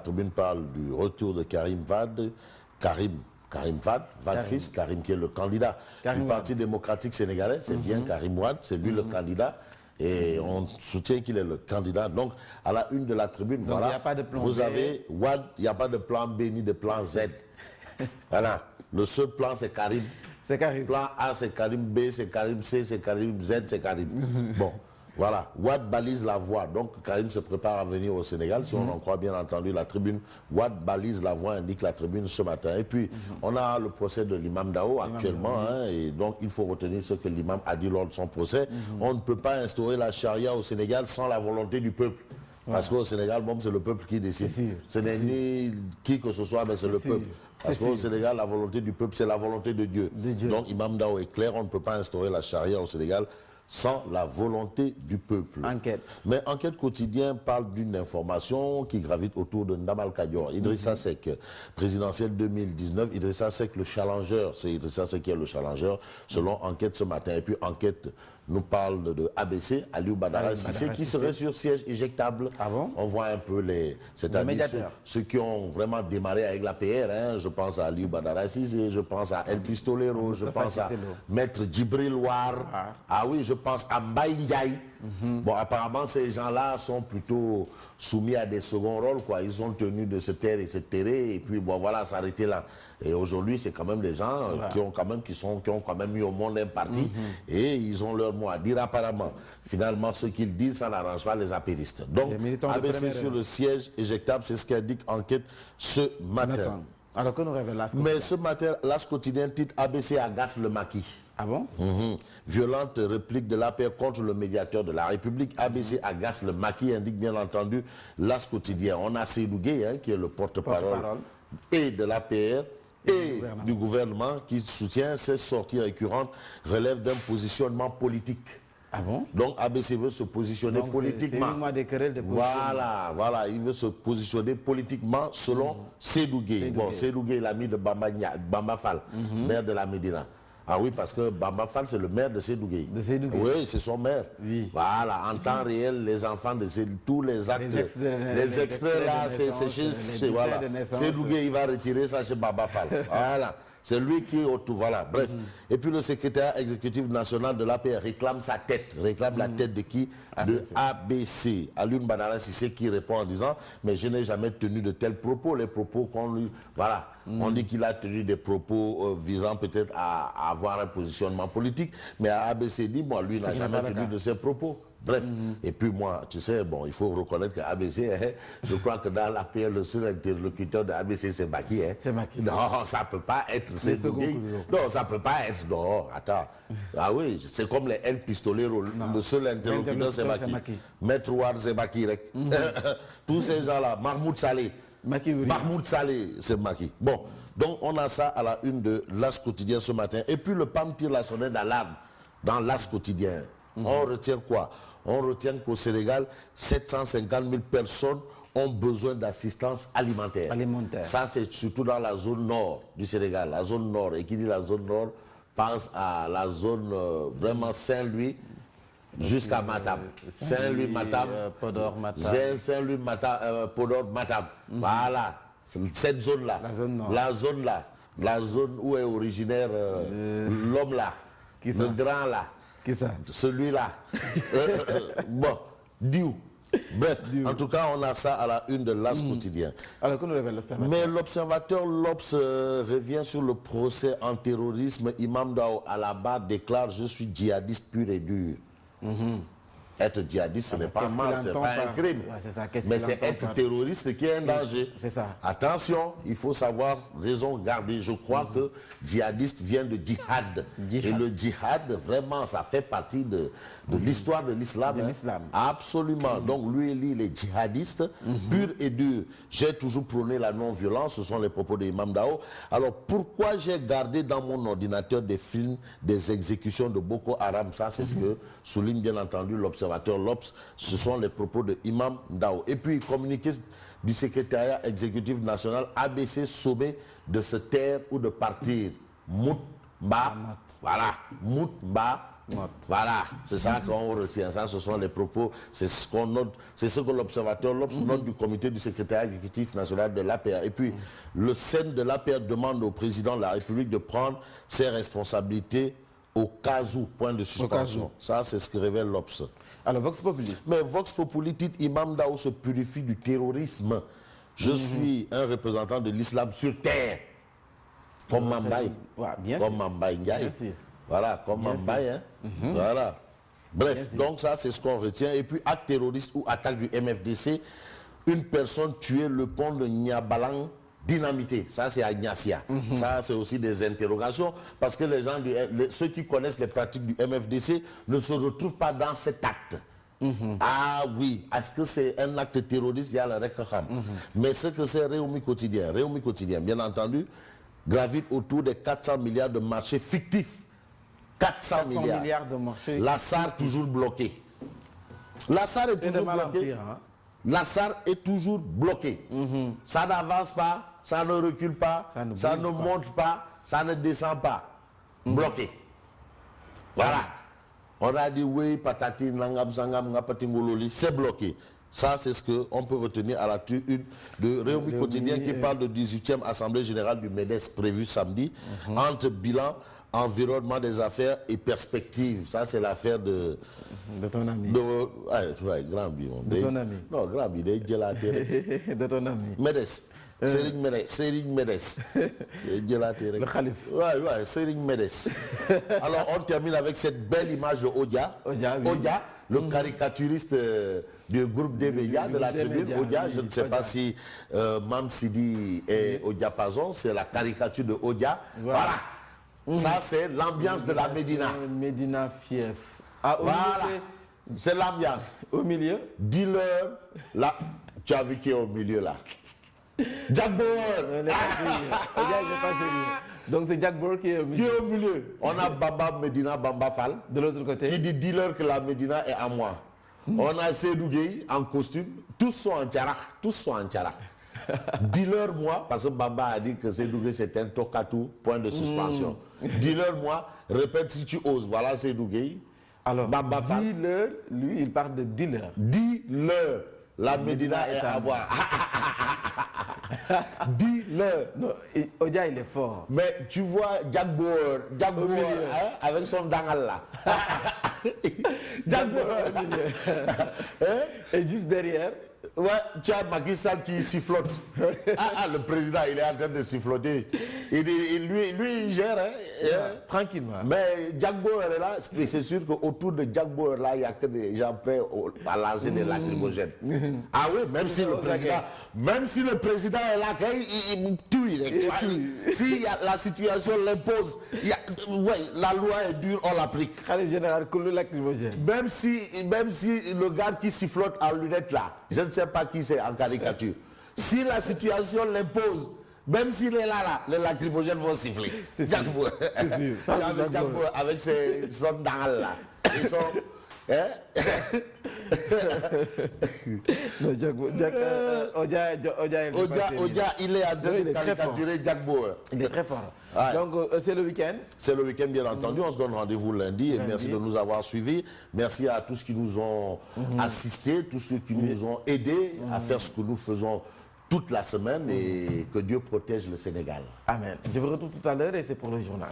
La tribune parle du retour de Karim Wade, Karim Wade, fils, Karim qui est le candidat du Parti démocratique sénégalais, c'est bien Karim Wade, c'est lui le candidat, et on soutient qu'il est le candidat. Donc, à la une de la tribune, donc, voilà, vous avez Wade, il n'y a pas de plan B ni de plan Z. Voilà, le seul plan c'est Karim. C'est Karim. Plan A c'est Karim, B c'est Karim, C c'est Karim, Z c'est Karim. Bon. Voilà, Wade balise la voie. Donc Karim se prépare à venir au Sénégal. Si on en croit bien entendu la tribune, Wade balise la voie, indique la tribune ce matin. Et puis, on a le procès de l'imam Dao actuellement. Hein, et donc, il faut retenir ce que l'imam a dit lors de son procès. On ne peut pas instaurer la charia au Sénégal sans la volonté du peuple. Parce qu'au Sénégal, bon, c'est le peuple qui décide. Ce n'est ni qui que ce soit, mais c'est le peuple. Parce qu'au Sénégal, la volonté du peuple, c'est la volonté de Dieu. Donc, Imam Dao est clair, on ne peut pas instaurer la charia au Sénégal sans la volonté du peuple. Enquête. Mais Enquête quotidien parle d'une information qui gravite autour de Ndamal Kadior. Idrissa Seck, présidentielle 2019, Idrissa Seck le challenger, c'est Idrissa Seck qui est le challenger, selon Enquête ce matin. Et puis Enquête nous parle de ABC, Aliou Badara Cissé, qui serait sur siège éjectable. Ah bon? On voit un peu c'est-à-dire ceux qui ont vraiment démarré avec la PR, hein. Je pense à Aliou Badara Cissé, je pense à El Pistolero, je pense à Maître Djibril War. Ah oui, je pense à Mbaye Ndiaye. Bon, apparemment, ces gens-là sont plutôt soumis à des seconds rôles, quoi. Ils sont tenus de se taire et se terrer, et puis bon, voilà, s'arrêter là. Et aujourd'hui, c'est quand même des gens qui ont quand même mis au monde un parti, et ils ont leur mot à dire apparemment. Finalement, ce qu'ils disent, ça n'arrange pas les apéristes. Donc, ABC sur le siège éjectable, c'est ce qu'indique Enquête ce matin. Alors que nous révèle l'As quotidien. Mais ce matin, l'As quotidien titre ABC agace le maquis. Ah bon? Violente réplique de l'APR contre le médiateur de la République. ABC agace le maquis, indique bien entendu l'As quotidien. On a Seydou Gueye, hein, qui est le porte-parole et de l'APR et du gouvernement qui soutient ces sorties récurrentes, relèvent d'un positionnement politique. Ah bon? Donc ABC veut se positionner politiquement. Voilà, il veut se positionner politiquement selon Seydou Gueye. Bon, Seydou Gueye, l'ami de Bamba Fall, maire de la Médina. Ah oui, parce que Bamba Fall, c'est le maire de Seydou Gueye. Oui, c'est son maire. Oui. Voilà, en temps réel, les enfants de Seydou, tous les actes, les extraits là, c'est chez voilà. Seydou Gueye, il va retirer ça chez Bamba Fall. Voilà. C'est lui qui est autour, voilà, bref. Et puis le secrétaire exécutif national de l'APR réclame sa tête. Réclame la tête de qui? De ABC. Alioune Badara Cissé qui répond en disant, mais je n'ai jamais tenu de tels propos. Les propos qu'on lui... Voilà. On dit qu'il a tenu des propos visant peut-être à avoir un positionnement politique. Mais ABC dit, moi, lui n'a jamais tenu de ces propos. Bref, et puis moi, tu sais, bon, il faut reconnaître qu'ABC, hein, je crois que dans l'APR, le seul interlocuteur de ABC, c'est Macky. Hein. C'est Macky. Non, ça peut pas être... Non, ça peut pas être... Non, attends. Ah oui, c'est comme les El Pistolero, le seul interlocuteur, c'est Macky. Maître Ouad, c'est Macky. Tous ces gens-là, Mahmoud Saleh. Mahmoud Saleh, c'est Macky. Bon, donc on a ça à la une de l'As quotidien ce matin. Et puis le PAM tire la sonnette d'alarme dans l'As quotidien. On retient quoi? On retient qu'au Sénégal, 750 000 personnes ont besoin d'assistance alimentaire. Ça, c'est surtout dans la zone nord du Sénégal, la zone nord. Et qui dit la zone nord pense à la zone vraiment Saint-Louis jusqu'à Matam. Saint-Louis, Matam, Podor, Matam. Saint-Louis, Matam, Podor, Matam. Voilà, cette zone-là. La zone nord. La zone là. La zone où est originaire l'homme là. Le grand là. Qui ça? Celui-là. Bon, Diou. Bref, en tout cas, on a ça à la une de l'As quotidien. Alors, qu'on nous révèle l'Observateur. Mais l'Observateur, l'Obs revient sur le procès en terrorisme. Imam Dao à la barre déclare: je suis djihadiste pur et dur. Être djihadiste, ce n'est pas mal, ce n'est pas un crime. Mais c'est être terroriste qui est un danger. C'est ça. Attention, il faut savoir raison garder. Je crois que djihadiste vient de djihad. Et le djihad, vraiment, ça fait partie de l'histoire de l'islam. Absolument. Donc lui, il est djihadiste, pur et dur. J'ai toujours prôné la non-violence, ce sont les propos de Imam Dao. Alors pourquoi j'ai gardé dans mon ordinateur des films des exécutions de Boko Haram? Ça, c'est ce que souligne bien entendu l'Observateur. L'Obs, ce sont les propos de Imam Dao. Et puis, communiqué du secrétariat exécutif national, ABC sommet de se taire ou de partir. Moutba, voilà, Moutba Voilà, c'est ça qu'on retient. Ça, ce sont les propos, c'est ce qu'on note, c'est ce que l'observateur note du comité du secrétaire exécutif national de l'APR. Et puis, le SEN de l'APR demande au président de la République de prendre ses responsabilités au cas où, point de suspension. Ça, c'est ce que révèle l'Obs. Alors, Vox Populi. Mais Vox Populi dit Imam Ndao se purifie du terrorisme. Je suis un représentant de l'islam sur terre. Comme Mambaye. Ouais, comme Mambaye Ndiaye. Voilà, comme Mambaye. Hein? Voilà. Bref, donc ça, c'est ce qu'on retient. Et puis, acte terroriste ou attaque du MFDC, une personne tuée, le pont de Niabalang dynamité. Ça, c'est à Niasia. Ça, c'est aussi des interrogations parce que les gens, ceux qui connaissent les pratiques du MFDC ne se retrouvent pas dans cet acte. Ah oui, est-ce que c'est un acte terroriste? Il y a le Rekham. Mais ce que c'est Réumi Quotidien, bien entendu, gravite autour des 400 milliards de marchés fictifs. 400 milliards de marchés. La SAR toujours bloqué. La SAR est toujours bloqué. La SAR est toujours bloqué. Ça n'avance pas, ça ne recule pas, ça ne monte pas, ça ne descend pas. Bloqué. Voilà. On a dit oui, patati, nangam, sangam, ngapatingololi, c'est bloqué. Ça, c'est ce qu'on peut retenir à la une de Réumi Quotidien qui parle de 18e Assemblée Générale du MEDES prévue samedi, entre bilan, environnement des affaires et perspectives. Ça, c'est l'affaire de ton ami. Grand Bi. De ton ami. Non, Grand Bi, de ton ami. MEDES. Serigne Medes. Le Khalif. Oui, Serigne Medes. Alors, on termine avec cette belle image de Odia. Odia, le caricaturiste du groupe des médias de la tribune. Odia, je ne sais pas si Mam Sidi est au diapason, c'est la caricature de Odia. Voilà. Ça, c'est l'ambiance de la Médina. Médina Fief. Voilà. C'est l'ambiance. Au milieu. Dis-leur, là, tu as vu qui est au milieu là. Jack Bauer. Donc c'est Jack Bauer qui est au milieu. Qui est au milieu. On a Bamba Medina Bamba Fall. De l'autre côté. Qui dit dis-leur que la Médina est à moi. On a Seydou Gueye en costume. Tous sont en tcharak. Dis-leur moi, parce que Bamba a dit que Seydou Gueye c'est un tokatou, point de suspension. Dis-leur moi, répète si tu oses. Voilà Seydou Gueye. Alors, Bamba Fall. Dis-leur, lui il parle de dis-leur. Dis-leur. La Médina est à moi. Dis-leur. Non, Odia il est fort. Mais tu vois Jack Bauer hein, avec son dangal là. Jack Bauer au milieu. Et juste derrière. Ouais, tu as Macky Sall qui sifflote. Le président, il est en train de siffloter. Lui, il gère. Tranquillement. Mais Jack Bauer est là. C'est sûr qu'autour de Jack Bauer, là, il n'y a que des gens prêts à lancer des lacrymogènes. Ah oui, même si le président est là, il tue. Si la situation l'impose, la loi est dure, on l'applique. Général, le lacrymogène. Même si le gars qui sifflote en lunettes là, je ne sais pas qui c'est en caricature. Si la situation l'impose, même s'il est là, les lacrymogènes vont siffler. C'est sûr. C'est sûr. Ça, Jack Bauer avec son dalle là. Ils sont... Non, Odia, il est en train de caricaturer Jack Bauer. Il est très fort. Donc, c'est le week-end. C'est le week-end, bien entendu. On se donne rendez-vous lundi. Et merci de nous avoir suivis. Merci à tous qui nous ont assistés, tous ceux qui nous ont aidés à faire ce que nous faisons toute la semaine. Et que Dieu protège le Sénégal. Amen. Je vous retrouve tout à l'heure et c'est pour le journal.